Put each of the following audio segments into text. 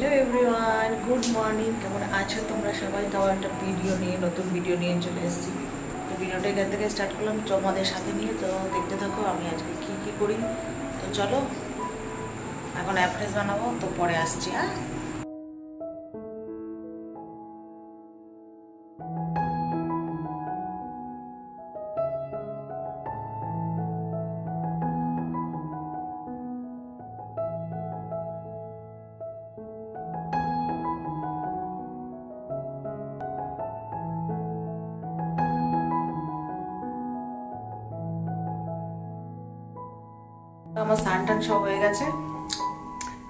Hello everyone, good morning. কেমন আছো তোমরা সবাই? তাও একটা নতুন ভিডিও নিয়ে চলে এসেছি। তো ভিডিওটা এখান থেকে স্টার্ট করলাম তোমাদের সাথে নিয়ে। তো দেখতে থাকো আমি আজকে কী করি। তো চলো, এখন অ্যাপ্রেস বানাবো, তো পরে আসছি। হ্যাঁ, আমার স্নান টান সব হয়ে গেছে।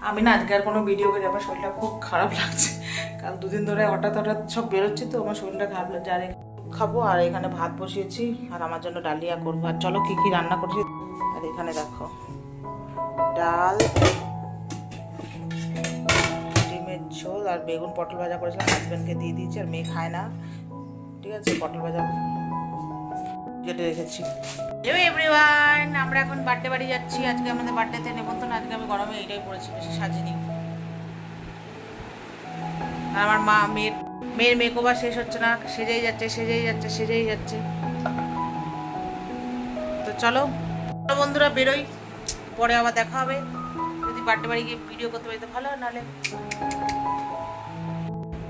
আমি না আজকে আর কোনো ভিডিও করি, আমার শরীরটা খুব খারাপ লাগছে। কাল দুদিন ধরে হঠাৎ সব বেরোচ্ছি, তো আমার শরীরটা খারাপ লাগছে। আর খাবো, আর এখানে ভাত বসিয়েছি, আর আমার জন্য ডালিয়া করবো। আর চলো কি কি রান্না করছি। আর এখানে দেখো, ডাল, ডিমের ঝোল আর বেগুন পটল ভাজা করেছিলাম, হাজব্যান্ডকে দিয়ে দিয়েছি। আর মেয়ে খায় না, ঠিক আছে, পটল ভাজা কেটে রেখেছি। হ্যালো এভরিওয়ান, আমরা এখন বার্থডে বাড়ি যাচ্ছি। আজকে আমাদের বার্থডেতে নেমন্তন্ন। আজকে আমি গরমে এইটাই পড়েছি, বেশি সাজিনি। আর আমার মেয়ের মেকওভার শেষ হচ্ছে না, সেজেই যাচ্ছে। তো চলো বন্ধুরা, বেরোই, পরে আবার দেখা হবে। যদি বার্থডে বাড়ি গিয়ে ভিডিও করতে পারি তো ভালো, নাহলে।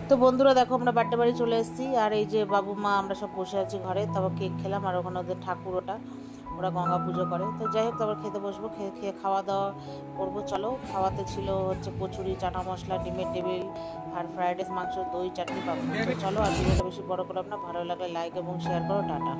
তো বন্ধুরা দেখো, আমরা বার্থডে বাড়ি চলে এসেছি। আর এই যে বাবু মা আমরা সব বসে আছি ঘরে। তারপর কেক খেলাম, আর ওখানে ওদের ঠাকুর, ওরা গঙ্গা পুজো করে। তো যাই হোক, তারপর খেতে বসবো, খেয়ে খাওয়া দাওয়া করবো। চলো, খাওয়াতে ছিল হচ্ছে কচুরি, চানা মশলা, ডিমের টেবিল, আর ফ্রাইড রাইস, মাংস, দই, চাটনি, পাপড়। তো চলো, আর ভিডিওটা বেশি বড় করলাম না। ভালো লাগলে লাইক এবং শেয়ার করো। টাটা।